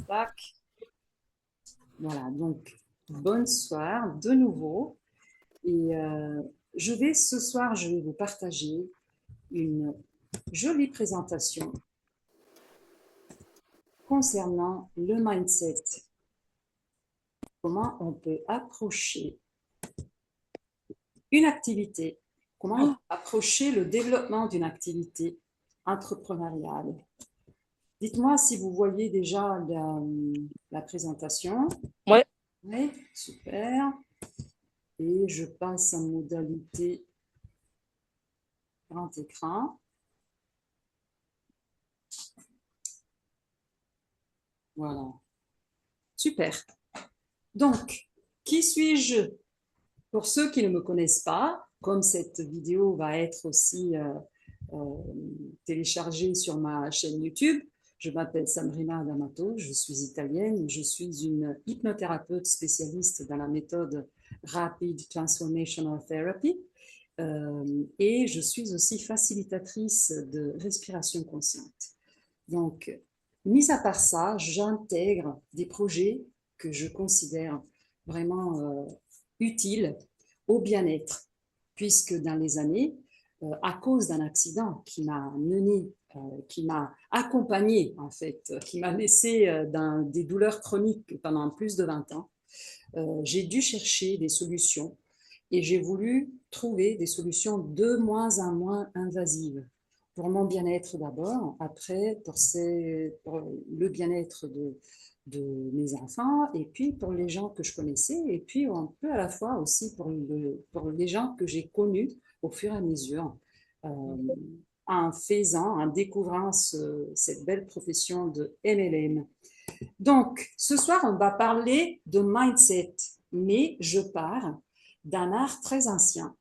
Tac. Voilà, donc bonsoir de nouveau. Et ce soir, je vais vous partager une jolie présentation concernant le mindset. Comment on peut approcher une activité, comment on peut approcher le développement d'une activité entrepreneuriale. Dites-moi si vous voyez déjà la présentation. Ouais. Oui, super. Et je passe en modalité grand écran. Voilà. Super. Donc, qui suis-je? Pour ceux qui ne me connaissent pas, comme cette vidéo va être aussi téléchargée sur ma chaîne YouTube, je m'appelle Sabrina D'Amato, je suis italienne, je suis une hypnothérapeute spécialiste dans la méthode Rapid Transformational Therapy et je suis aussi facilitatrice de respiration consciente. Donc, mis à part ça, j'intègre des projets que je considère vraiment utiles au bien-être, puisque dans les années, à cause d'un accident qui m'a mené, qui m'a accompagné en fait, qui m'a laissé dans des douleurs chroniques pendant plus de 20 ans, j'ai dû chercher des solutions et j'ai voulu trouver des solutions de moins en moins invasives pour mon bien-être d'abord, après pour le bien-être de mes enfants et puis pour les gens que je connaissais et puis un peu à la fois aussi pour les gens que j'ai connus au fur et à mesure euh, en découvrant cette belle profession de MLM. Donc, ce soir, on va parler de mindset, mais je pars d'un art très ancien,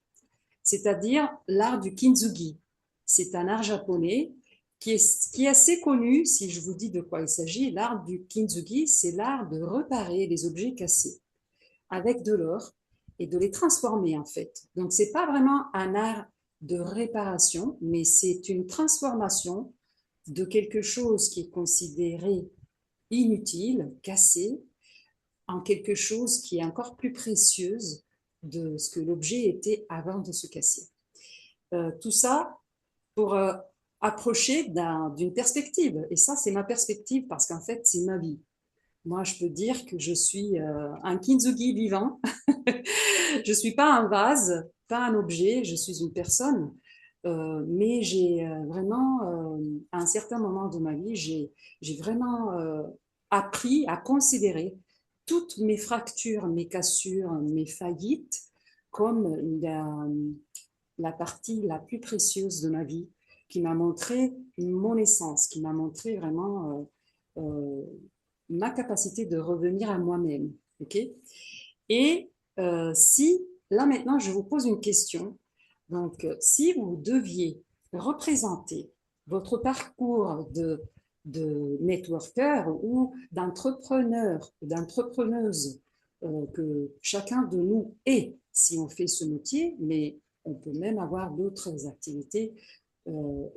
c'est-à-dire l'art du kintsugi. C'est un art japonais qui est assez connu, si je vous dis de quoi il s'agit. L'art du kintsugi, c'est l'art de réparer les objets cassés avec de l'or et de les transformer en fait. Donc, c'est pas vraiment un art de réparation, mais c'est une transformation de quelque chose qui est considéré inutile, cassé, en quelque chose qui est encore plus précieuse de ce que l'objet était avant de se casser. Tout ça pour approcher d'une perspective. Et ça, c'est ma perspective parce qu'en fait, c'est ma vie. Moi, je peux dire que je suis un kintsugi vivant. Je ne suis pas un vase, pas un objet, je suis une personne. Mais j'ai vraiment, à un certain moment de ma vie, j'ai vraiment appris à considérer toutes mes fractures, mes cassures, mes faillites comme la partie la plus précieuse de ma vie, qui m'a montré mon essence, qui m'a montré vraiment ma capacité de revenir à moi-même. Okay. Et si, là maintenant, je vous pose une question. Donc, si vous deviez représenter votre parcours de networker ou d'entrepreneur, d'entrepreneuse que chacun de nous est, si on fait ce métier, mais on peut même avoir d'autres activités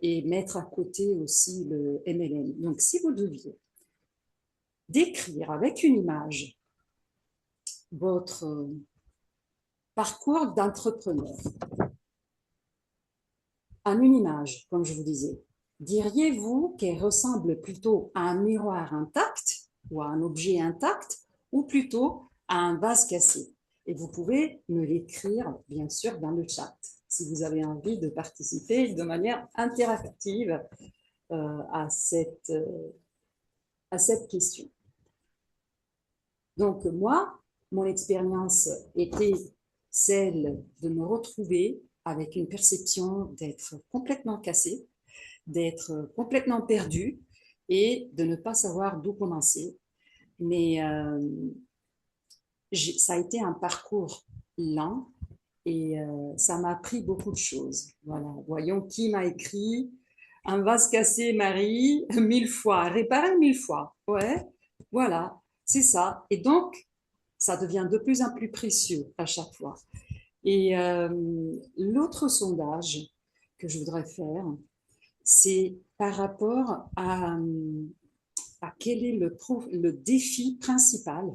et mettre à côté aussi le MLM. Donc, si vous deviez décrire avec une image votre parcours d'entrepreneur, en une image, comme je vous disais, diriez-vous qu'elle ressemble plutôt à un miroir intact ou à un objet intact ou plutôt à un vase cassé? Et vous pouvez me l'écrire, bien sûr, dans le chat si vous avez envie de participer de manière interactive à cette question. Donc moi, mon expérience était celle de me retrouver avec une perception d'être complètement cassée, d'être complètement perdue et de ne pas savoir d'où commencer. Mais ça a été un parcours lent et ça m'a appris beaucoup de choses. Voilà, voyons qui m'a écrit. Un vase cassé, Marie, 1000 fois, réparé 1000 fois. Ouais, voilà, c'est ça. Et donc, ça devient de plus en plus précieux à chaque fois. Et l'autre sondage que je voudrais faire, c'est par rapport à à quel est le défi principal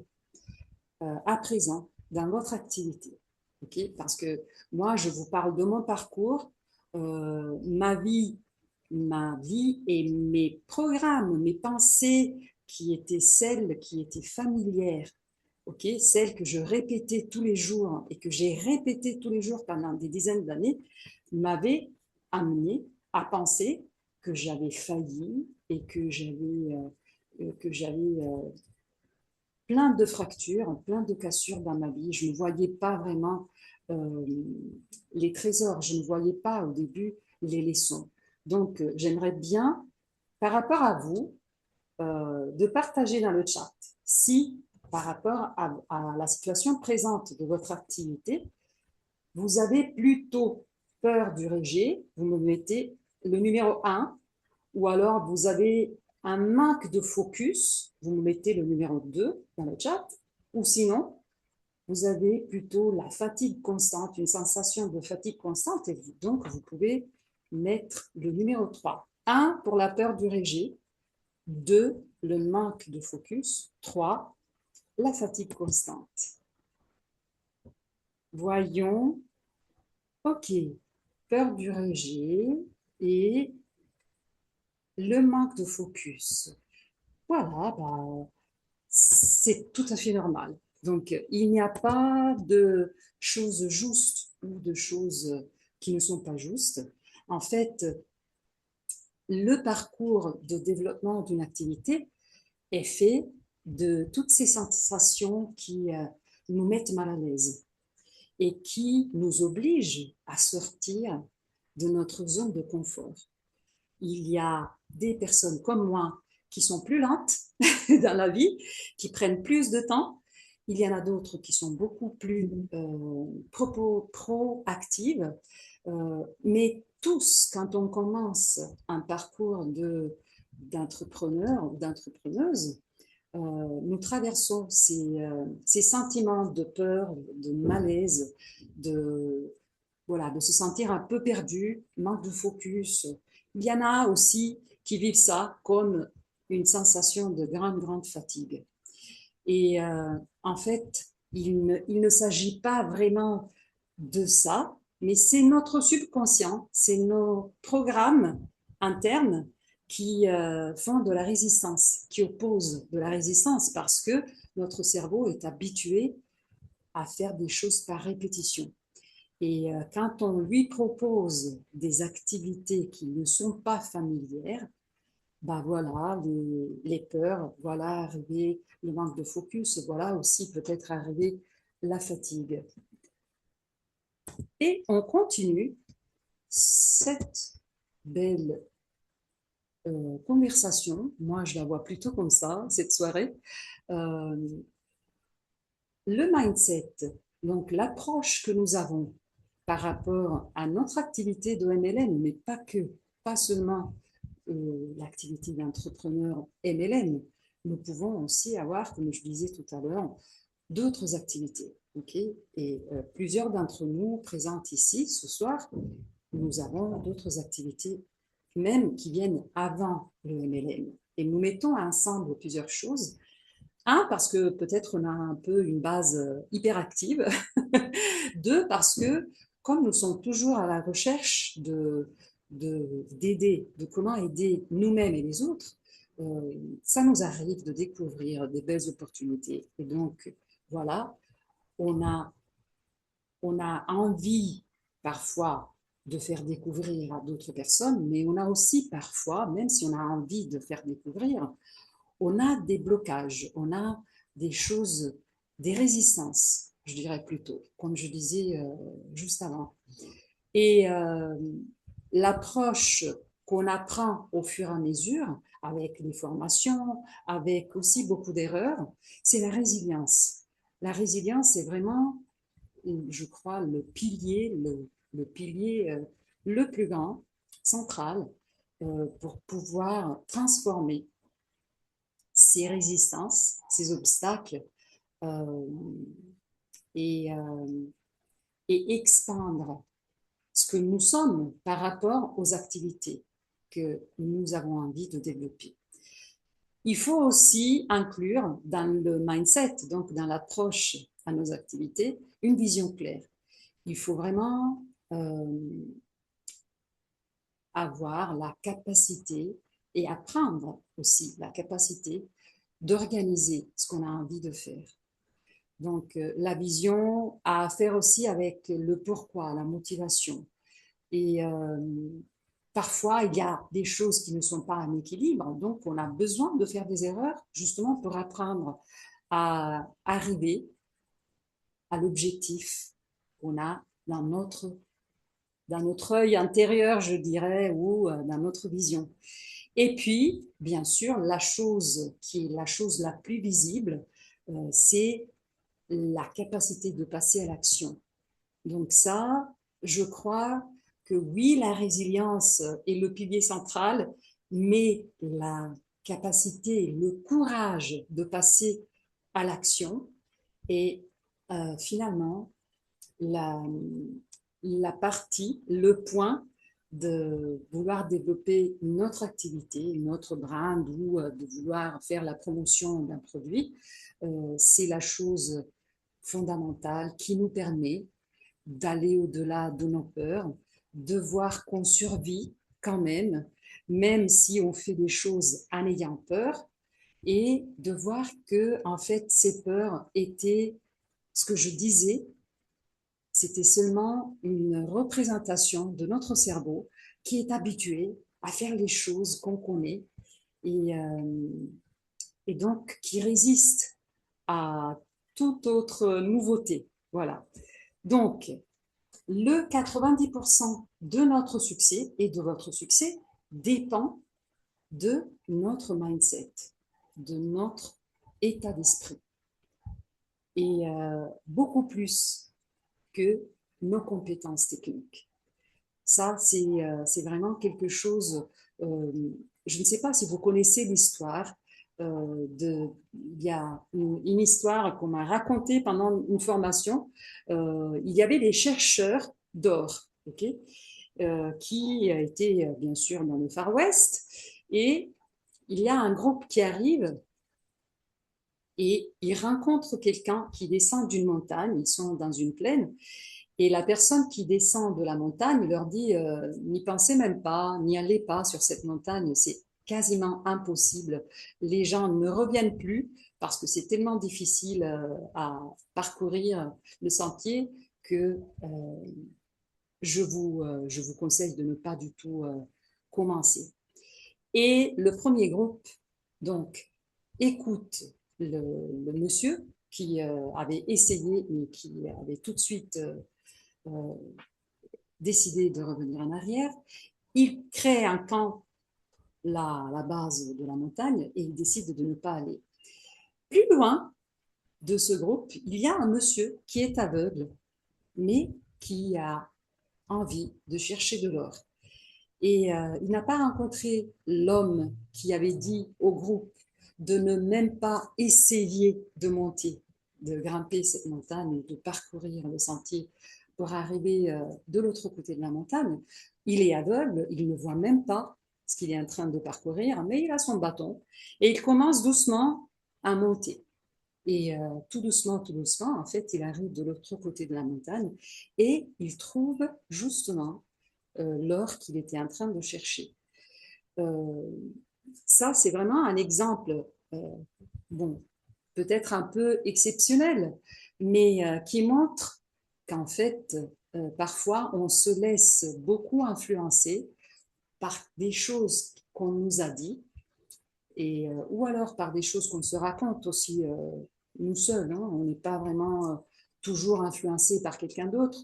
à présent dans votre activité. Okay? Parce que moi, je vous parle de mon parcours, ma vie et mes programmes, mes pensées qui étaient celles qui étaient familières, okay? Celles que je répétais tous les jours et que j'ai répétées tous les jours pendant des dizaines d'années, m'avaient amené à penser que j'avais failli et que j'avais plein de fractures, plein de cassures dans ma vie. Je ne voyais pas vraiment euh, les trésors, je ne voyais pas au début les leçons. Donc, j'aimerais bien, par rapport à vous, de partager dans le chat si, par rapport à la situation présente de votre activité, vous avez plutôt peur du rejet, vous me mettez le numéro 1, ou alors vous avez un manque de focus, vous me mettez le numéro 2 dans le chat, ou sinon, vous avez plutôt la fatigue constante, une sensation de fatigue constante, et donc vous pouvez mettre le numéro 3. 1 pour la peur du rejet, 2 le manque de focus, 3 la fatigue constante. Voyons, ok, peur du rejet et le manque de focus. Voilà, bah, c'est tout à fait normal. Donc, il n'y a pas de choses justes ou de choses qui ne sont pas justes. En fait, le parcours de développement d'une activité est fait de toutes ces sensations qui nous mettent mal à l'aise et qui nous obligent à sortir de notre zone de confort. Il y a des personnes comme moi qui sont plus lentes dans la vie, qui prennent plus de temps. Il y en a d'autres qui sont beaucoup plus proactives. Mais tous, quand on commence un parcours d'entrepreneur ou d'entrepreneuse, nous traversons ces sentiments de peur, de malaise, voilà, de se sentir un peu perdu, manque de focus. Il y en a aussi qui vivent ça comme une sensation de grande, grande fatigue. Et en fait, il ne s'agit pas vraiment de ça, mais c'est notre subconscient, c'est nos programmes internes qui font de la résistance, qui opposent de la résistance parce que notre cerveau est habitué à faire des choses par répétition. Et quand on lui propose des activités qui ne sont pas familières, ben voilà, les peurs, voilà arriver le manque de focus, voilà aussi peut-être arriver la fatigue. Et on continue cette belle conversation. Moi, je la vois plutôt comme ça, cette soirée. Euh, le mindset, donc l'approche que nous avons par rapport à notre activité de MLM, mais pas que, pas seulement l'activité d'entrepreneur MLM. Nous pouvons aussi avoir, comme je disais tout à l'heure, d'autres activités. Okay? Et plusieurs d'entre nous présents ici ce soir, nous avons d'autres activités même qui viennent avant le MLM. Et nous mettons ensemble plusieurs choses. Un, parce que peut-être on a un peu une base hyperactive. Deux, parce que comme nous sommes toujours à la recherche d'aider, de comment aider nous-mêmes et les autres, ça nous arrive de découvrir des belles opportunités. Et donc, voilà, on a, on a envie parfois de faire découvrir à d'autres personnes, mais on a aussi parfois, même si on a envie de faire découvrir, on a des blocages, on a des choses, des résistances, je dirais plutôt, comme je disais juste avant. Et l'approche qu'on apprend au fur et à mesure, avec les formations, avec aussi beaucoup d'erreurs, c'est la résilience. La résilience, c'est vraiment, je crois, le pilier le plus grand, central, pour pouvoir transformer ces résistances, ces obstacles euh, et, euh, et expandre ce que nous sommes par rapport aux activités que nous avons envie de développer. Il faut aussi inclure dans le mindset, donc dans l'approche à nos activités, une vision claire. Il faut vraiment avoir la capacité et apprendre aussi la capacité d'organiser ce qu'on a envie de faire. Donc, la vision a à faire aussi avec le pourquoi, la motivation. Et parfois, il y a des choses qui ne sont pas en équilibre, donc on a besoin de faire des erreurs justement pour apprendre à arriver à l'objectif qu'on a dans notre œil intérieur, je dirais, ou dans notre vision. Et puis, bien sûr, la chose qui est la chose la plus visible, c'est la capacité de passer à l'action. Donc ça, je crois que oui, la résilience est le pilier central, mais la capacité, le courage de passer à l'action est finalement la, la partie, le point de vouloir développer notre activité, notre brand ou de vouloir faire la promotion d'un produit. C'est la chose fondamentale qui nous permet d'aller au-delà de nos peurs, de voir qu'on survit quand même, même si on fait des choses en ayant peur, et de voir que en fait ces peurs étaient ce que je disais, c'était seulement une représentation de notre cerveau qui est habitué à faire les choses qu'on connaît et, euh, et donc qui résiste à toute autre nouveauté. Voilà. Donc, le 90% de notre succès et de votre succès dépend de notre mindset, de notre état d'esprit. Et beaucoup plus que nos compétences techniques. Ça, c'est vraiment quelque chose, euh, je ne sais pas si vous connaissez l'histoire, il y a une histoire qu'on m'a racontée pendant une formation. Il y avait des chercheurs d'or, okay, qui étaient bien sûr dans le Far West, et il y a un groupe qui arrive et il rencontre quelqu'un qui descend d'une montagne, ils sont dans une plaine, et la personne qui descend de la montagne leur dit n'y pensez même pas, n'y allez pas sur cette montagne, c'est quasiment impossible. Les gens ne reviennent plus parce que c'est tellement difficile à parcourir le sentier que je vous conseille de ne pas du tout commencer. Et le premier groupe, donc, écoute le monsieur qui avait essayé et qui avait tout de suite euh, décidé de revenir en arrière. Il crée un camp à la base de la montagne et il décide de ne pas aller. Plus loin de ce groupe, il y a un monsieur qui est aveugle, mais qui a envie de chercher de l'or. Et il n'a pas rencontré l'homme qui avait dit au groupe de ne même pas essayer de monter, de grimper cette montagne, de parcourir le sentier pour arriver de l'autre côté de la montagne. Il est aveugle, il ne voit même pas ce qu'il est en train de parcourir, mais il a son bâton et il commence doucement à monter. Et tout doucement, en fait, il arrive de l'autre côté de la montagne et il trouve justement l'or qu'il était en train de chercher. Euh, Ça, c'est vraiment un exemple, bon, peut-être un peu exceptionnel, mais qui montre qu'en fait, parfois, on se laisse beaucoup influencer par des choses qu'on nous a dit, et, ou alors par des choses qu'on se raconte aussi nous seuls. Hein, on n'est pas vraiment toujours influencé par quelqu'un d'autre.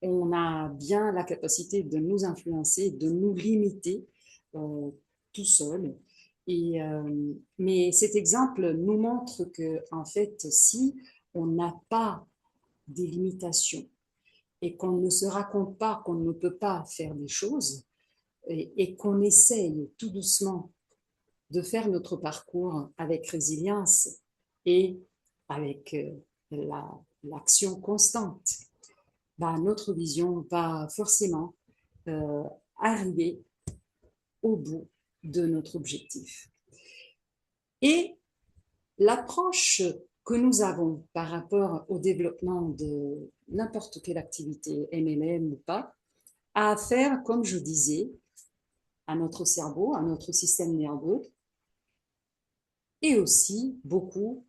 On a bien la capacité de nous influencer, de nous limiter euh, tout seul. Et, mais cet exemple nous montre que, en fait, si on n'a pas des limitations et qu'on ne se raconte pas qu'on ne peut pas faire des choses et qu'on essaye tout doucement de faire notre parcours avec résilience et avec l'action constante, bah, notre vision va forcément euh, arriver au bout de notre objectif. Et l'approche que nous avons par rapport au développement de n'importe quelle activité, MLM ou pas, a affaire, comme je disais, à notre cerveau, à notre système nerveux, et aussi beaucoup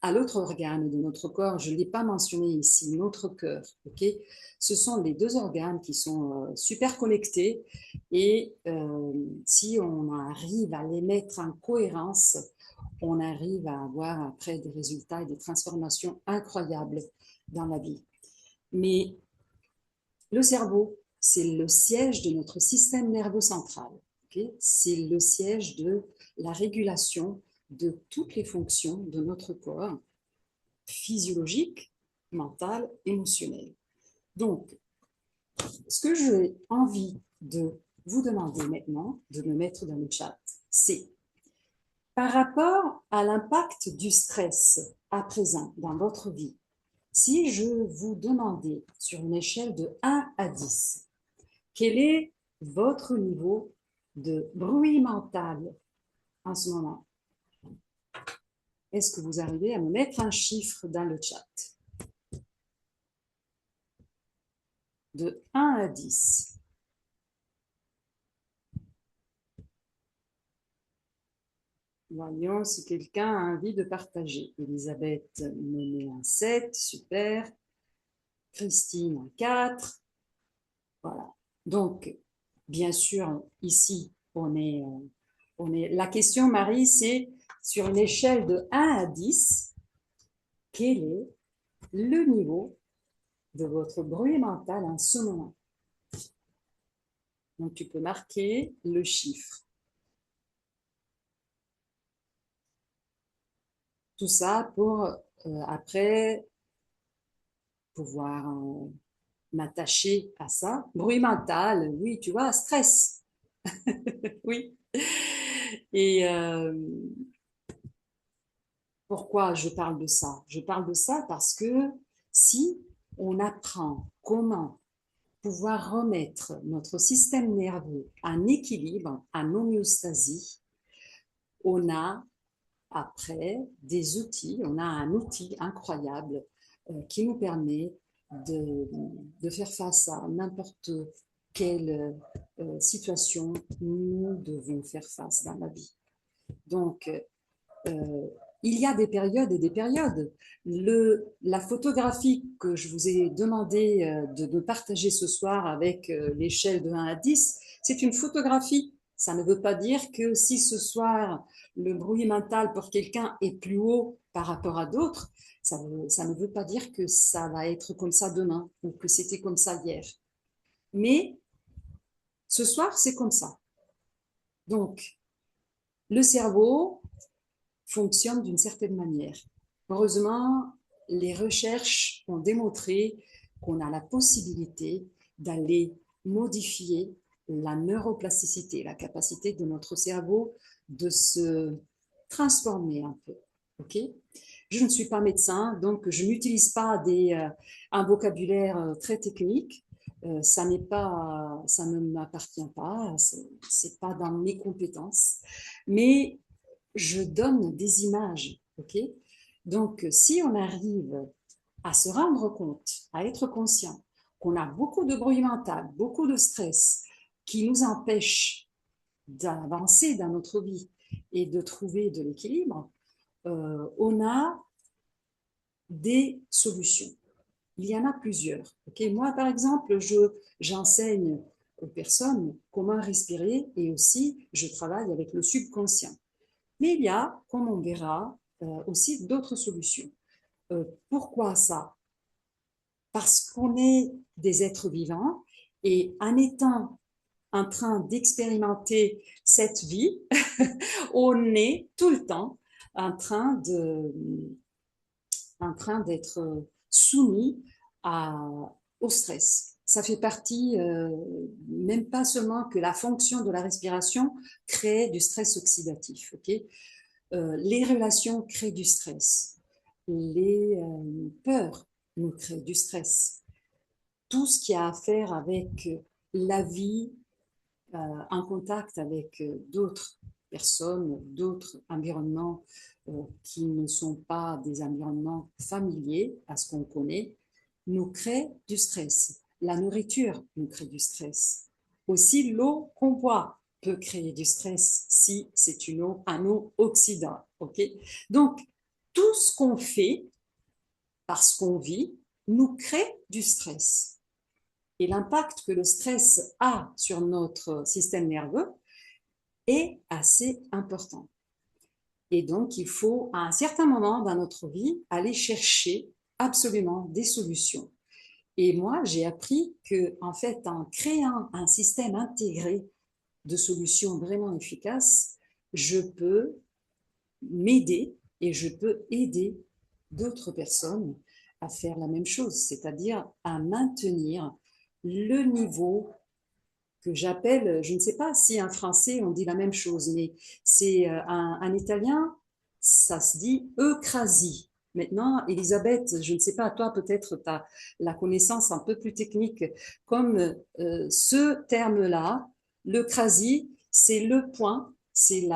à l'autre organe de notre corps. Je ne l'ai pas mentionné ici, notre cœur. Okay, ce sont les deux organes qui sont super connectés et si on arrive à les mettre en cohérence, on arrive à avoir après des résultats et des transformations incroyables dans la vie. Mais le cerveau, c'est le siège de notre système nerveux central. Okay, c'est le siège de la régulation de toutes les fonctions de notre corps, physiologique, mental, émotionnel. Donc, ce que j'ai envie de vous demander maintenant, de me mettre dans le chat, c'est par rapport à l'impact du stress à présent dans votre vie, si je vous demandais sur une échelle de 1 à 10, quel est votre niveau de bruit mental en ce moment? Est-ce que vous arrivez à me mettre un chiffre dans le chat? De 1 à 10. Voyons si quelqu'un a envie de partager. Elisabeth me met un 7, super. Christine un 4. Voilà. Donc, bien sûr, ici, la question, Marie, c'est sur une échelle de 1 à 10, quel est le niveau de votre bruit mental en ce moment? Donc, tu peux marquer le chiffre. Tout ça pour après pouvoir m'attacher à ça. Bruit mental, oui, tu vois, stress. Oui. Et pourquoi je parle de ça? Je parle de ça parce que si on apprend comment pouvoir remettre notre système nerveux en équilibre, en homéostasie, on a après des outils, on a un outil incroyable qui nous permet de faire face à n'importe quelle situation nous devons faire face dans la vie. Donc, il y a des périodes et des périodes. La photographie que je vous ai demandé de partager ce soir avec l'échelle de 1 à 10, c'est une photographie. Ça ne veut pas dire que si ce soir le bruit mental pour quelqu'un est plus haut par rapport à d'autres, ça ne veut pas dire que ça va être comme ça demain ou que c'était comme ça hier. Mais ce soir, c'est comme ça. Donc, le cerveau fonctionne d'une certaine manière. Heureusement, les recherches ont démontré qu'on a la possibilité d'aller modifier la neuroplasticité, la capacité de notre cerveau de se transformer un peu. Ok? Je ne suis pas médecin, donc je n'utilise pas un vocabulaire très technique. Ça ne m'appartient pas, c'est pas dans mes compétences. Mais je donne des images, ok? Donc, si on arrive à se rendre compte, à être conscient qu'on a beaucoup de bruit mental, beaucoup de stress qui nous empêche d'avancer dans notre vie et de trouver de l'équilibre, on a des solutions. Il y en a plusieurs. Okay, moi, par exemple, j'enseigne aux personnes comment respirer et aussi je travaille avec le subconscient. Mais il y a, comme on verra, aussi d'autres solutions. Pourquoi ça? Parce qu'on est des êtres vivants et en étant en train d'expérimenter cette vie, on est tout le temps en train d'être soumis au stress. Ça fait partie, même pas seulement que la fonction de la respiration crée du stress oxydatif. Okay, les relations créent du stress. Les peurs nous créent du stress. Tout ce qui a à faire avec la vie en contact avec d'autres personnes, d'autres environnements qui ne sont pas des environnements familiers à ce qu'on connaît, nous créent du stress. La nourriture nous crée du stress. Aussi, l'eau qu'on boit peut créer du stress si c'est une eau, un eau oxydant. Okay. Donc, tout ce qu'on fait parce qu'on vit nous crée du stress. Et l'impact que le stress a sur notre système nerveux est assez important. Et donc, il faut, à un certain moment dans notre vie, aller chercher absolument des solutions. Et moi, j'ai appris que, en fait, en créant un système intégré de solutions vraiment efficaces, je peux m'aider et je peux aider d'autres personnes à faire la même chose, c'est-à-dire à maintenir le niveau que j'appelle, je ne sais pas si en français on dit la même chose, mais c'est en italien, ça se dit eucrasie. Maintenant, Elisabeth, je ne sais pas, toi peut-être tu as la connaissance un peu plus technique, comme ce terme-là, l'eucrasie, c'est le point, c'est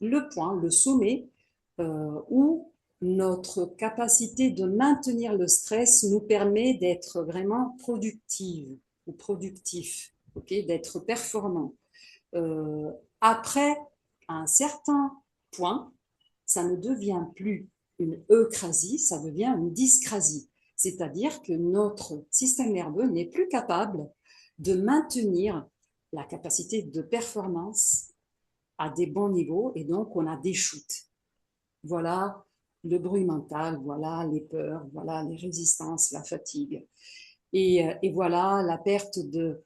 le point, le sommet où notre capacité de maintenir le stress nous permet d'être vraiment productive ou productif, okay, d'être performant. Après un certain point, ça ne devient plus une eucrasie, ça devient une dyscrasie. C'est-à-dire que notre système nerveux n'est plus capable de maintenir la capacité de performance à des bons niveaux et donc on a des chutes. Voilà le bruit mental, voilà les peurs, voilà les résistances, la fatigue. Et voilà la perte de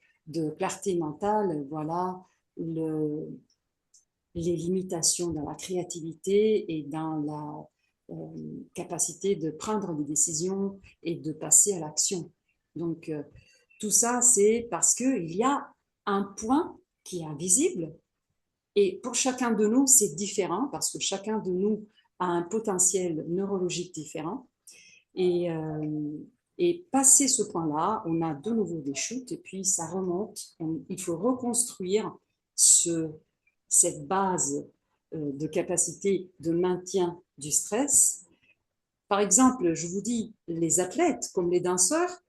clarté mentale, voilà les limitations dans la créativité et dans la capacité de prendre des décisions et de passer à l'action. Donc, tout ça, c'est parce qu'il y a un point qui est invisible et pour chacun de nous, c'est différent parce que chacun de nous a un potentiel neurologique différent. Et, et passé ce point-là, on a de nouveau des chutes et puis ça remonte. Il faut reconstruire cette base de capacité de maintien du stress. Par exemple, je vous dis, les athlètes comme les danseurs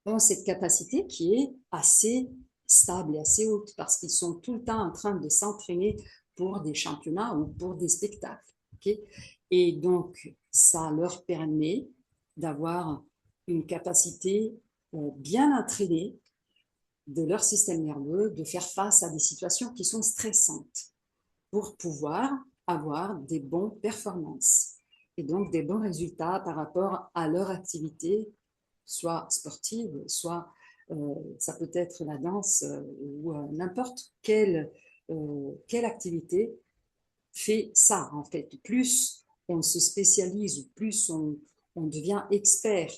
ont cette capacité qui est assez stable et assez haute parce qu'ils sont tout le temps en train de s'entraîner pour des championnats ou pour des spectacles. Okay. Et donc, ça leur permet d'avoir une capacité bien entraînée de leur système nerveux de faire face à des situations qui sont stressantes pour pouvoir avoir des bonnes performances et donc des bons résultats par rapport à leur activité, soit sportive, soit ça peut être la danse ou n'importe quelle activité fait ça en fait. Plus on se spécialise ou plus on devient expert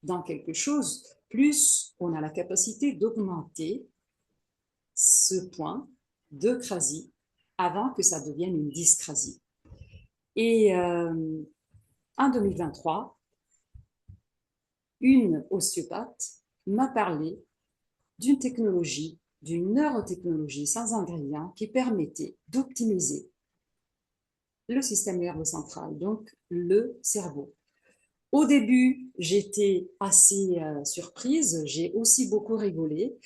dans quelque chose, plus on a la capacité d'augmenter ce point d'eucrasie avant que ça devienne une dyscrasie. Et en 2023, une ostéopathe m'a parlé d'une technologie, d'une neurotechnologie sans ingrédients qui permettait d'optimiser le système nerveux central, donc le cerveau. Au début, j'étais assez surprise, j'ai aussi beaucoup rigolé,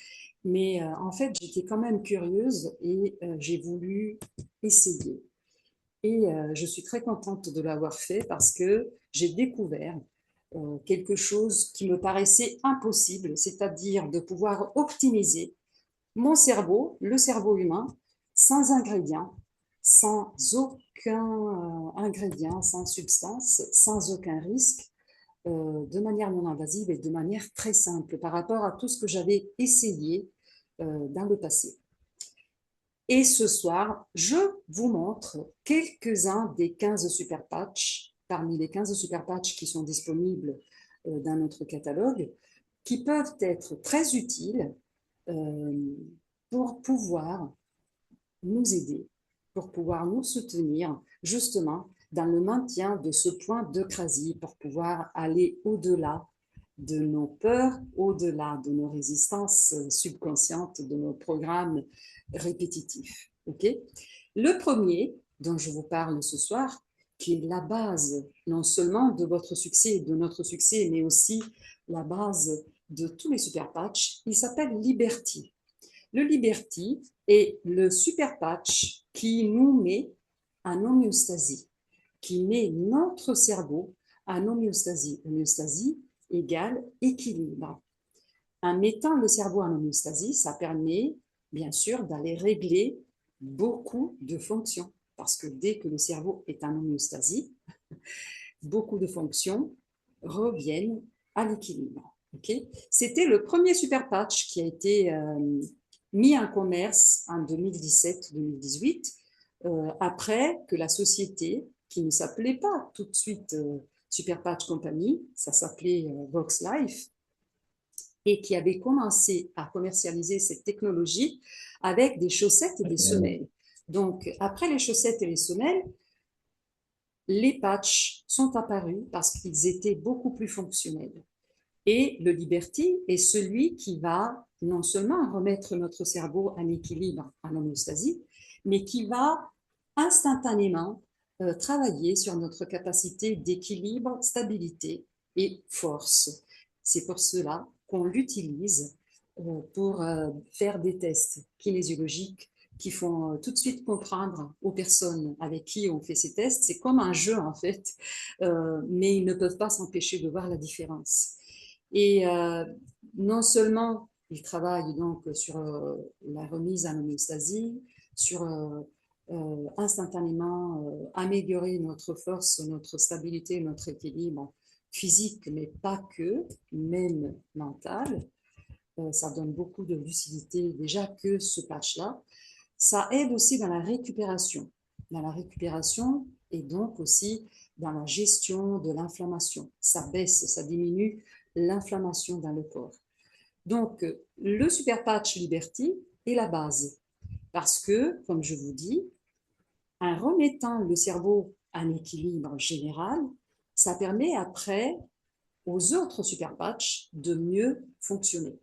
mais en fait, j'étais quand même curieuse et j'ai voulu essayer. Et je suis très contente de l'avoir fait parce que j'ai découvert quelque chose qui me paraissait impossible, c'est-à-dire de pouvoir optimiser mon cerveau, le cerveau humain, sans ingrédients, sans aucun ingrédient, sans substance, sans aucun risque, de manière non invasive et de manière très simple par rapport à tout ce que j'avais essayé dans le passé. Et ce soir, je vous montre quelques-uns des 15 super patchs, parmi les 15 super patchs qui sont disponibles dans notre catalogue, qui peuvent être très utiles pour pouvoir nous aider, pour pouvoir nous soutenir justement dans le maintien de ce point d'eucrasie, pour pouvoir aller au-delà de nos peurs, au-delà de nos résistances subconscientes, de nos programmes répétitifs. Ok. Le premier dont je vous parle ce soir, qui est la base non seulement de votre succès, de notre succès, mais aussi la base de tous les super patchs, il s'appelle Liberty. Le Liberty est le super patch qui nous met en homéostasie, qui met notre cerveau en homéostasie. Homéostasie égale équilibre. En mettant le cerveau en homéostasie, ça permet bien sûr d'aller régler beaucoup de fonctions. Parce que dès que le cerveau est en homéostasie, beaucoup de fonctions reviennent à l'équilibre. Okay. C'était le premier super patch qui a été mis en commerce en 2017-2018, après que la société, qui ne s'appelait pas tout de suite Super Patch Company, ça s'appelait Vox Life, et qui avait commencé à commercialiser cette technologie avec des chaussettes et des semelles. Donc, après les chaussettes et les semelles, les patchs sont apparus parce qu'ils étaient beaucoup plus fonctionnels. Et le Liberty est celui qui va non seulement remettre notre cerveau en équilibre, en homéostasie, mais qui va instantanément travailler sur notre capacité d'équilibre, stabilité et force. C'est pour cela qu'on l'utilise pour faire des tests kinésiologiques qui font tout de suite comprendre aux personnes avec qui on fait ces tests. C'est comme un jeu en fait, mais ils ne peuvent pas s'empêcher de voir la différence. Et non seulement ils travaillent donc sur la remise en homéostasie, sur instantanément améliorer notre force, notre stabilité, notre équilibre physique, mais pas que, même mental. Ça donne beaucoup de lucidité déjà que ce patch-là. Ça aide aussi dans la récupération et donc aussi dans la gestion de l'inflammation. Ça baisse, ça diminue l'inflammation dans le corps. Donc, le Super Patch Liberty est la base parce que, comme je vous dis, en remettant le cerveau en équilibre général, ça permet après aux autres super patchs de mieux fonctionner.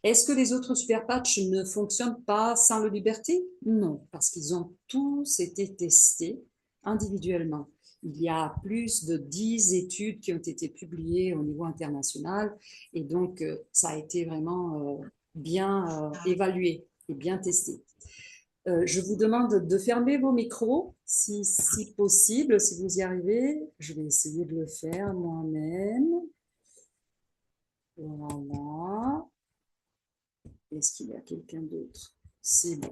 Est-ce que les autres super patchs ne fonctionnent pas sans le Liberty? Non, parce qu'ils ont tous été testés individuellement. Il y a plus de 10 études qui ont été publiées au niveau international et donc ça a été vraiment bien évalué et bien testé. Je vous demande de fermer vos micros si possible, si vous y arrivez. Je vais essayer de le faire moi-même. Voilà. Est-ce qu'il y a quelqu'un d'autre? C'est bon.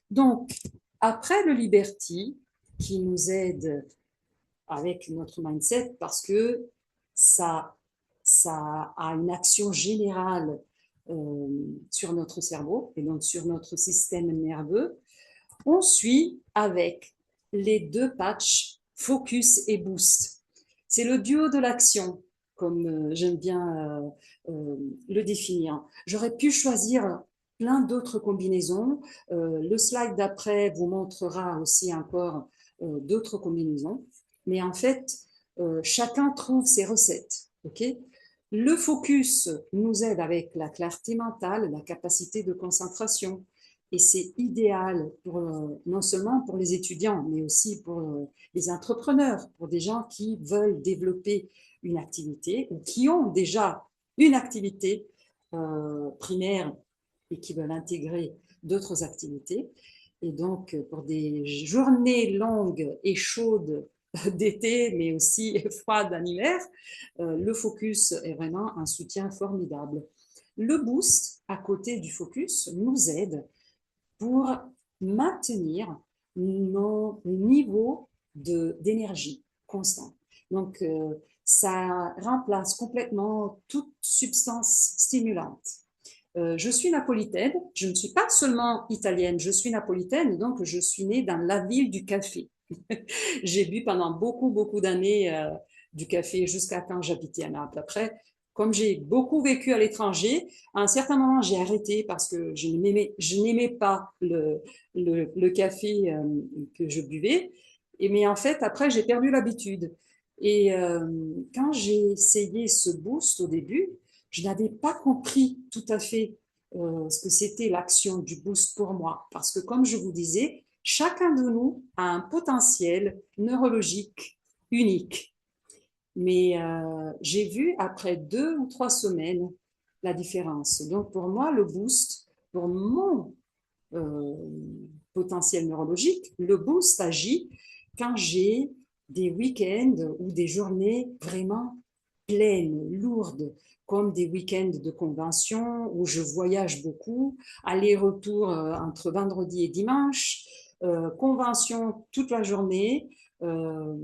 Donc, après le Liberty, qui nous aide avec notre mindset, parce que ça a une action générale sur notre cerveau et donc sur notre système nerveux, on suit avec les deux patchs Focus et Boost. C'est le duo de l'action, comme j'aime bien le définir. J'aurais pu choisir plein d'autres combinaisons. Le slide d'après vous montrera aussi encore d'autres combinaisons. Mais en fait, chacun trouve ses recettes. Okay. Le focus nous aide avec la clarté mentale, la capacité de concentration. Et c'est idéal pour, non seulement pour les étudiants, mais aussi pour les entrepreneurs, pour des gens qui veulent développer une activité ou qui ont déjà une activité primaire et qui veulent intégrer d'autres activités. Et donc, pour des journées longues et chaudes d'été, mais aussi froides en hiver, le focus est vraiment un soutien formidable. Le boost, à côté du focus, nous aide pour maintenir nos niveaux d'énergie constants. Donc, ça remplace complètement toute substance stimulante. Je suis napolitaine, je ne suis pas seulement italienne, je suis napolitaine, donc je suis née dans la ville du café. J'ai bu pendant beaucoup d'années du café jusqu'à quand j'habitais à Naples. Après, comme j'ai beaucoup vécu à l'étranger, à un certain moment, j'ai arrêté parce que je n'aimais pas le café que je buvais. Mais en fait, après, j'ai perdu l'habitude. Et quand j'ai essayé ce boost au début, je n'avais pas compris tout à fait ce que c'était l'action du boost pour moi. Parce que comme je vous disais, chacun de nous a un potentiel neurologique unique. Mais j'ai vu après 2 ou 3 semaines la différence. Donc pour moi, le boost, pour mon euh, potentiel neurologique, le boost agit quand j'ai des week-ends ou des journées vraiment pleines, lourdes, comme des week-ends de convention où je voyage beaucoup, aller-retour entre vendredi et dimanche, convention toute la journée. Euh,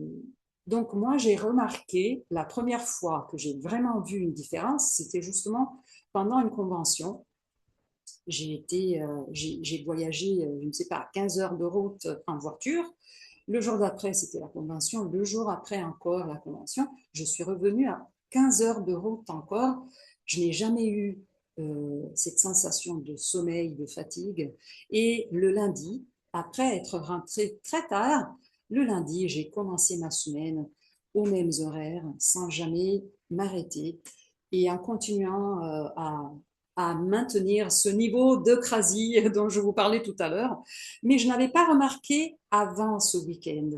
donc moi, j'ai remarqué la première fois que j'ai vraiment vu une différence, c'était justement pendant une convention. J'ai voyagé, je ne sais pas, 15 heures de route en voiture. Le jour d'après, c'était la convention. Le jour après, encore la convention. Je suis revenue à 15 heures de route encore. Je n'ai jamais eu cette sensation de sommeil, de fatigue. Et le lundi, après être rentrée très tard, le lundi, j'ai commencé ma semaine aux mêmes horaires, sans jamais m'arrêter et en continuant à maintenir ce niveau d'eucrasie dont je vous parlais tout à l'heure. Mais je n'avais pas remarqué avant ce week-end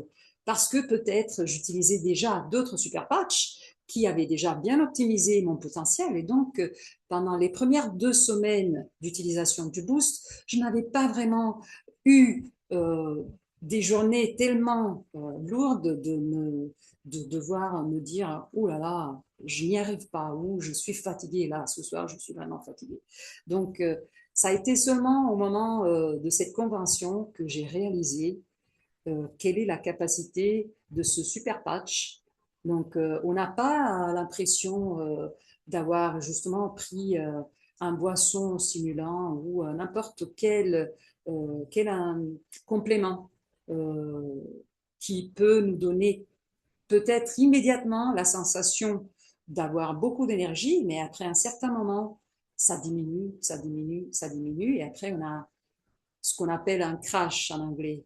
parce que peut-être j'utilisais déjà d'autres super patchs qui avaient déjà bien optimisé mon potentiel. Et donc, pendant les premières 2 semaines d'utilisation du boost, je n'avais pas vraiment eu des journées tellement lourdes de devoir me dire, oh là là, je n'y arrive pas, ou je suis fatiguée, là, ce soir, je suis vraiment fatiguée. Donc, ça a été seulement au moment de cette convention que j'ai réalisé quelle est la capacité de ce super patch. Donc, on n'a pas l'impression d'avoir justement pris un boisson stimulant ou n'importe quel un complément euh, qui peut nous donner peut-être immédiatement la sensation d'avoir beaucoup d'énergie, mais après un certain moment, ça diminue, ça diminue, ça diminue, et après on a ce qu'on appelle un crash en anglais,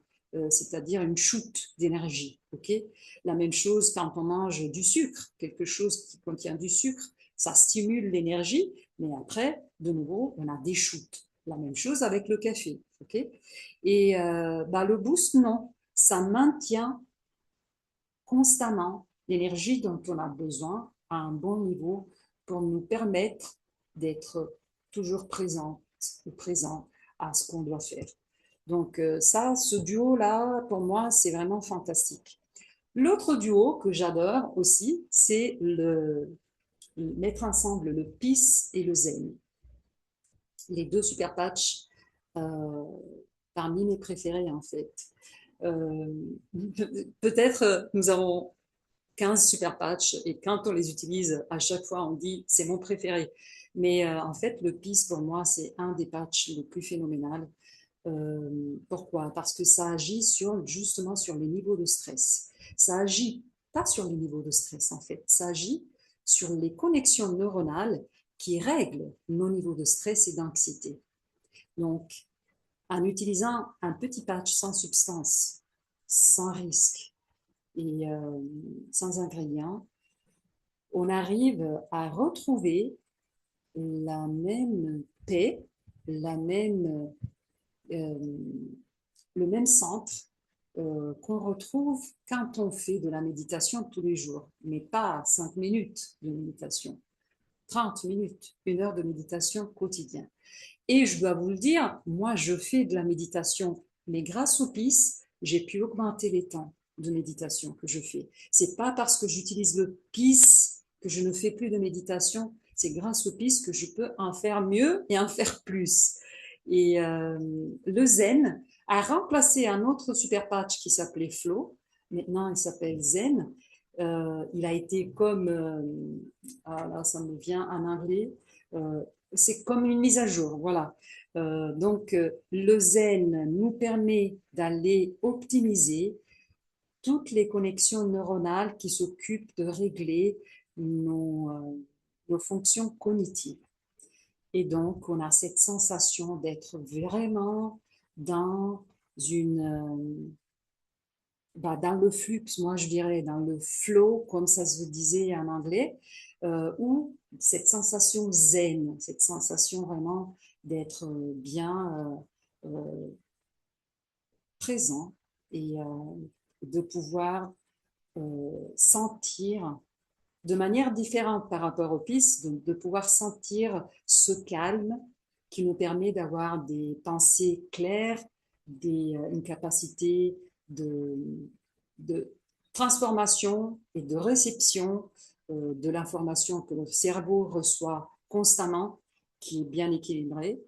c'est-à-dire une chute d'énergie. Okay, la même chose quand on mange du sucre, quelque chose qui contient du sucre, ça stimule l'énergie, mais après, de nouveau, on a des chutes. La même chose avec le café. Okay, et le boost, non, ça maintient constamment l'énergie dont on a besoin à un bon niveau pour nous permettre d'être toujours présent ou présent à ce qu'on doit faire. Donc ça, ce duo-là, pour moi, c'est vraiment fantastique. L'autre duo que j'adore aussi, c'est mettre ensemble le PIS et le Zen. Les deux super patchs, euh, parmi mes préférés en fait. Euh, Peut-être nous avons 15 super patchs et quand on les utilise, à chaque fois, on dit c'est mon préféré. Mais en fait, le PIS, pour moi, c'est un des patchs les plus phénoménal. Pourquoi? Parce que ça agit justement sur les niveaux de stress. Ça agit pas sur les niveaux de stress, en fait. Ça agit sur les connexions neuronales qui règlent nos niveaux de stress et d'anxiété. Donc, en utilisant un petit patch sans substance, sans risque, et sans ingrédients, on arrive à retrouver la même paix, la même, euh, le même centre qu'on retrouve quand on fait de la méditation tous les jours, mais pas 5 minutes de méditation, 30 minutes, 1 heure de méditation quotidien. Et je dois vous le dire, moi je fais de la méditation, mais grâce au PIS, j'ai pu augmenter les temps de méditation que je fais. C'est pas parce que j'utilise le PIS que je ne fais plus de méditation, c'est grâce au PIS que je peux en faire mieux et en faire plus. Et le Zen a remplacé un autre super patch qui s'appelait Flow. Maintenant, il s'appelle Zen. Il a été comme, ah là, ça me vient en anglais, c'est comme une mise à jour, voilà. Donc, le Zen nous permet d'aller optimiser toutes les connexions neuronales qui s'occupent de régler nos fonctions cognitives. Et donc, on a cette sensation d'être vraiment dans dans le flux, moi je dirais dans le flow, comme ça se disait en anglais, ou cette sensation zen, cette sensation vraiment d'être bien présent et de pouvoir sentir de manière différente par rapport aux pistes, de pouvoir sentir ce calme qui nous permet d'avoir des pensées claires, une capacité de, de transformation et de réception de l'information que le cerveau reçoit constamment, qui est bien équilibrée.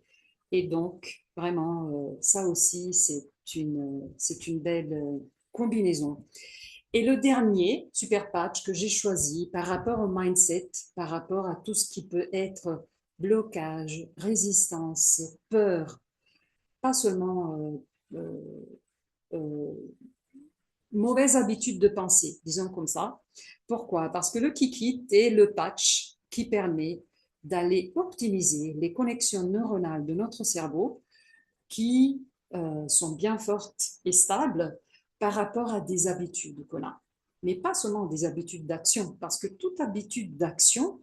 Et donc, vraiment, ça aussi, c'est une belle combinaison. Et le dernier super patch que j'ai choisi par rapport au mindset, par rapport à tout ce qui peut être blocage, résistance, peur, pas seulement euh, mauvaise habitude de pensée, disons comme ça. Pourquoi? Parce que le Kikit est le patch qui permet d'aller optimiser les connexions neuronales de notre cerveau qui sont bien fortes et stables par rapport à des habitudes qu'on a. Mais pas seulement des habitudes d'action, parce que toute habitude d'action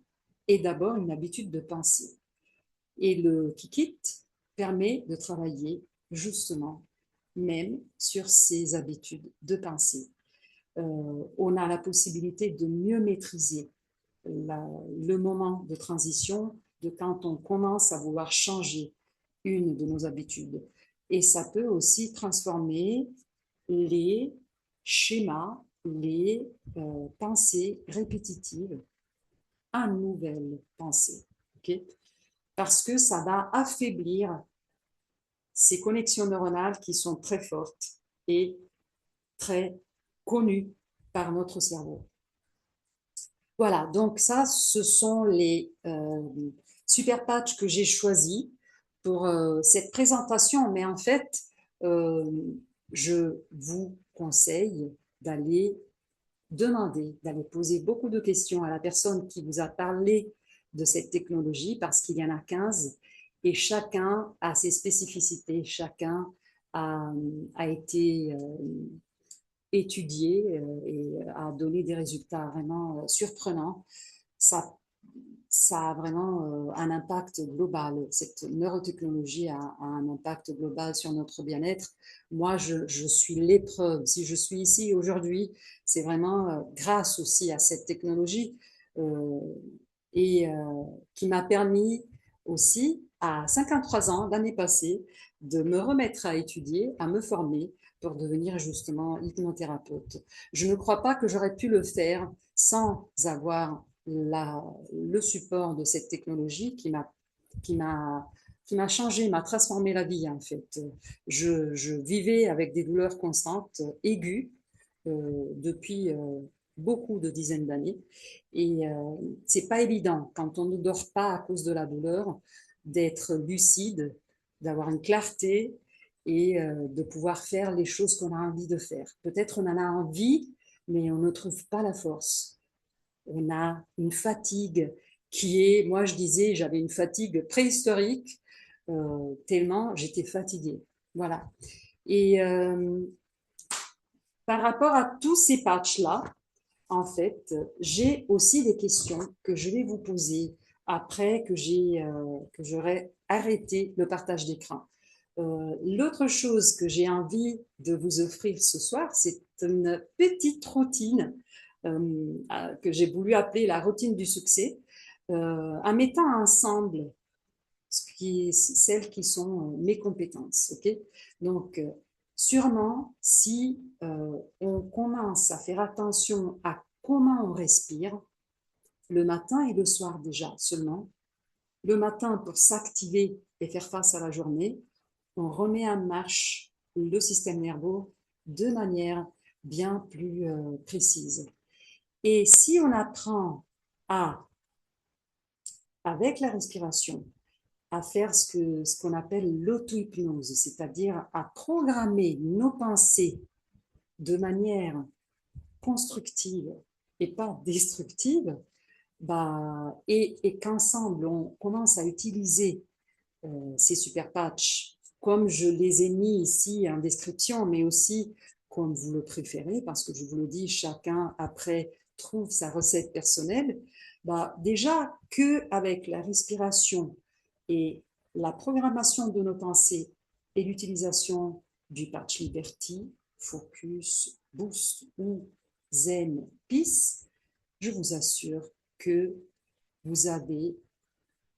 est d'abord une habitude de pensée. Et le Kikit permet de travailler justement même sur ces habitudes de pensée. On a la possibilité de mieux maîtriser le moment de transition de quand on commence à vouloir changer une de nos habitudes. Et ça peut aussi transformer les schémas, les pensées répétitives en nouvelles pensées. Okay? Parce que ça va affaiblir ces connexions neuronales qui sont très fortes et très connues par notre cerveau. Voilà, donc ça, ce sont les super patchs que j'ai choisis pour cette présentation. Mais en fait, euh, je vous conseille d'aller demander, d'aller poser beaucoup de questions à la personne qui vous a parlé de cette technologie parce qu'il y en a 15 et chacun a ses spécificités, chacun a été étudié et a donné des résultats vraiment surprenants. Ça, ça a vraiment un impact global. Cette neurotechnologie a un impact global sur notre bien-être. Moi, je suis l'épreuve. Si je suis ici aujourd'hui, c'est vraiment grâce aussi à cette technologie euh, et qui m'a permis aussi, à 53 ans, l'année passée, de me remettre à étudier, à me former pour devenir justement hypnothérapeute. Je ne crois pas que j'aurais pu le faire sans avoir le support de cette technologie qui m'a qui m'a changé, m'a transformé la vie en fait. Je vivais avec des douleurs constantes, aiguës, depuis beaucoup de dizaines d'années. Et c'est pas évident quand on ne dort pas à cause de la douleur d'être lucide, d'avoir une clarté et de pouvoir faire les choses qu'on a envie de faire. Peut-être on en a envie, mais on ne trouve pas la force. On a une fatigue qui est, moi je disais, j'avais une fatigue préhistorique, tellement j'étais fatiguée. Voilà. Et par rapport à tous ces patchs-là, en fait, j'ai aussi des questions que je vais vous poser après que j'aurai arrêté le partage d'écran. L'autre chose que j'ai envie de vous offrir ce soir, c'est une petite routine que j'ai voulu appeler la routine du succès, en mettant ensemble celles qui sont mes compétences. Okay. Donc, sûrement, si on commence à faire attention à comment on respire, le matin et le soir déjà seulement, le matin pour s'activer et faire face à la journée, on remet en marche le système nerveux de manière bien plus précise. Et si on apprend à, avec la respiration, à faire ce qu'on appelle l'auto-hypnose, c'est-à-dire à programmer nos pensées de manière constructive et pas destructive, bah, et qu'ensemble on commence à utiliser ces super patchs comme je les ai mis ici en description, mais aussi comme vous le préférez, parce que je vous le dis, chacun après trouve sa recette personnelle. Bah, déjà que avec la respiration et la programmation de nos pensées et l'utilisation du patch Liberty, Focus, Boost ou Zen Peace, je vous assure que vous avez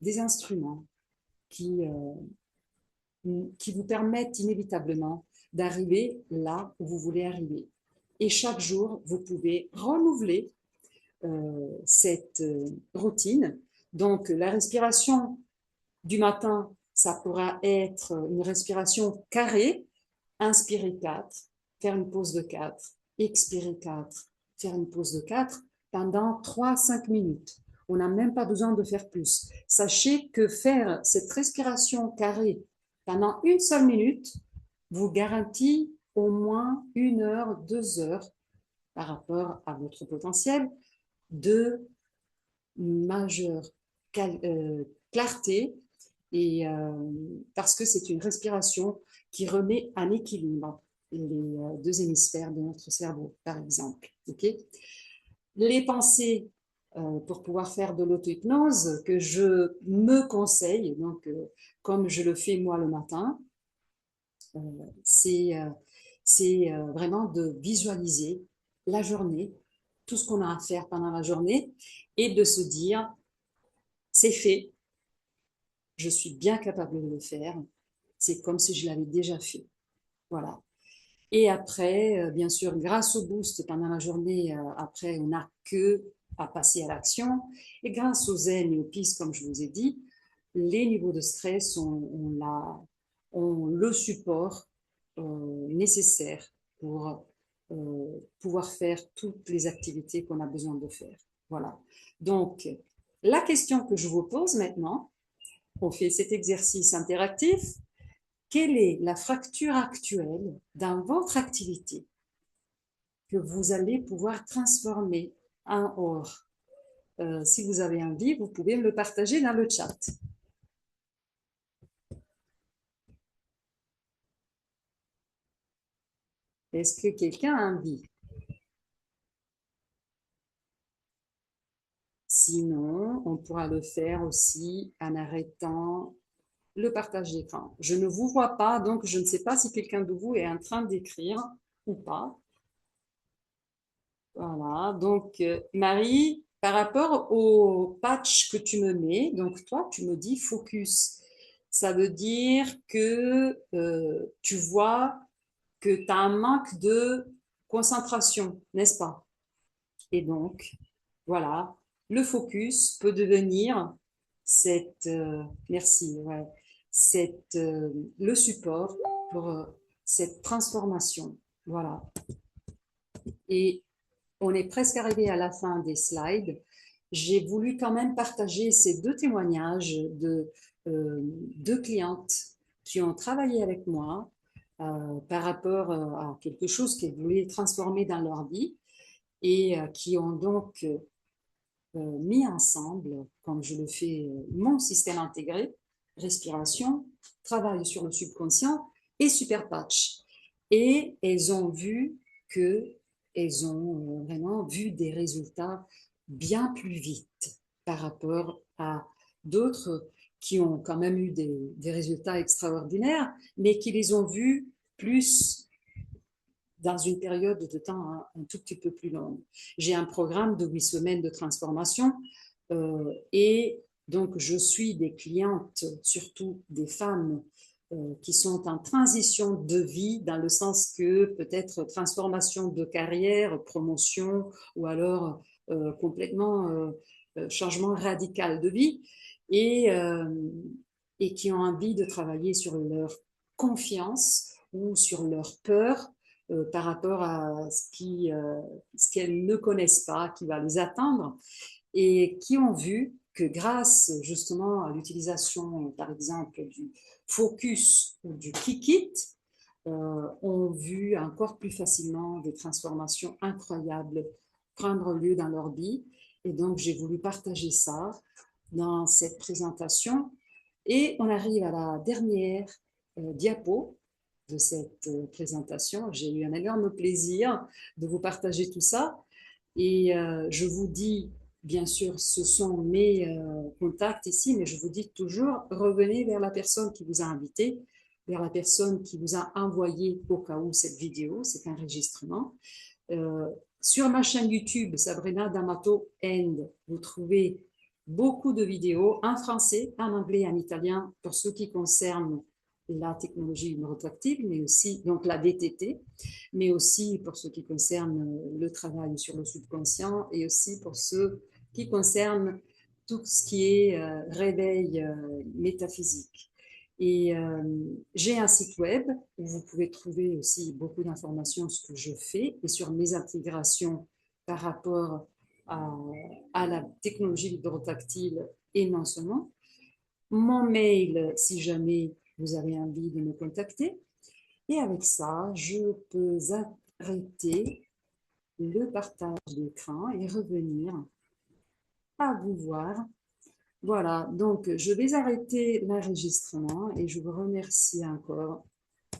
des instruments qui vous permettent inévitablement d'arriver là où vous voulez arriver. Et chaque jour, vous pouvez renouveler cette routine. Donc, la respiration du matin, ça pourra être une respiration carrée, inspirer 4, faire une pause de 4, expirer 4, faire une pause de 4 pendant 3 à 5 minutes. On n'a même pas besoin de faire plus. Sachez que faire cette respiration carrée pendant une seule minute vous garantit au moins 1 heure, 2 heures par rapport à votre potentiel de majeure clarté et parce que c'est une respiration qui remet en équilibre les deux hémisphères de notre cerveau, par exemple. Okay, les pensées pour pouvoir faire de l'auto-hypnose que je me conseille, donc comme je le fais moi le matin, c'est vraiment de visualiser la journée, tout ce qu'on a à faire pendant la journée et de se dire, c'est fait, je suis bien capable de le faire, c'est comme si je l'avais déjà fait. Voilà. Et après, bien sûr, grâce au boost pendant la journée, après, on n'a que à passer à l'action. Et grâce au zen et au peace, comme je vous ai dit, les niveaux de stress ont le support nécessaire pour pouvoir faire toutes les activités qu'on a besoin de faire. Voilà. Donc, la question que je vous pose maintenant, on fait cet exercice interactif. Quelle est la fracture actuelle dans votre activité que vous allez pouvoir transformer en or? Si vous avez envie, vous pouvez me le partager dans le chat. Est-ce que quelqu'un a envie? Sinon, on pourra le faire aussi en arrêtant le partage d'écran. Je ne vous vois pas, donc je ne sais pas si quelqu'un de vous est en train d'écrire ou pas. Voilà, donc Marie, par rapport au patch que tu me mets, donc toi, tu me dis focus. Ça veut dire que tu vois que tu as un manque de concentration, n'est-ce pas? Et donc, voilà, le focus peut devenir merci, ouais, le support pour cette transformation. Voilà. Et on est presque arrivé à la fin des slides. J'ai voulu quand même partager ces deux témoignages de deux clientes qui ont travaillé avec moi par rapport à quelque chose qu'elles voulaient transformer dans leur vie et qui ont donc mis ensemble, comme je le fais, mon système intégré, respiration, travail sur le subconscient et super patch. Et elles ont vu que elles ont vraiment vu des résultats bien plus vite par rapport à d'autres qui ont quand même eu des résultats extraordinaires, mais qui les ont vus plus dans une période de temps un tout petit peu plus longue. J'ai un programme de 8 semaines de transformation et donc je suis des clientes, surtout des femmes qui sont en transition de vie, dans le sens que peut-être transformation de carrière, promotion, ou alors complètement changement radical de vie, et, euh, et qui ont envie de travailler sur leur confiance ou sur leur peur par rapport à ce qu'elles ne connaissent pas, qui va les atteindre, et qui ont vu que grâce justement à l'utilisation, par exemple, du focus ou du kick-it, ont vu encore plus facilement des transformations incroyables prendre lieu dans leur vie. Et donc, j'ai voulu partager ça dans cette présentation. Et on arrive à la dernière diapo de cette présentation. J'ai eu un énorme plaisir de vous partager tout ça. Et je vous dis bien sûr, ce sont mes contacts ici, mais je vous dis toujours, revenez vers la personne qui vous a invité, vers la personne qui vous a envoyé au cas où cette vidéo, cet enregistrement. Euh, sur ma chaîne YouTube, Sabrina D'Amato End, vous trouvez beaucoup de vidéos en français, en anglais, en italien, pour ce qui concerne la technologie neurotractile, mais aussi donc la DTT, mais aussi pour ce qui concerne le travail sur le subconscient et aussi pour ce qui concerne tout ce qui est réveil métaphysique. Et j'ai un site web où vous pouvez trouver aussi beaucoup d'informations sur ce que je fais et sur mes intégrations par rapport à, à la technologie vibro-tactile et non seulement. Mon mail, si jamais vous avez envie de me contacter. Et avec ça, je peux arrêter le partage d'écran et revenir à vous voir. Voilà, donc je vais arrêter l'enregistrement et je vous remercie encore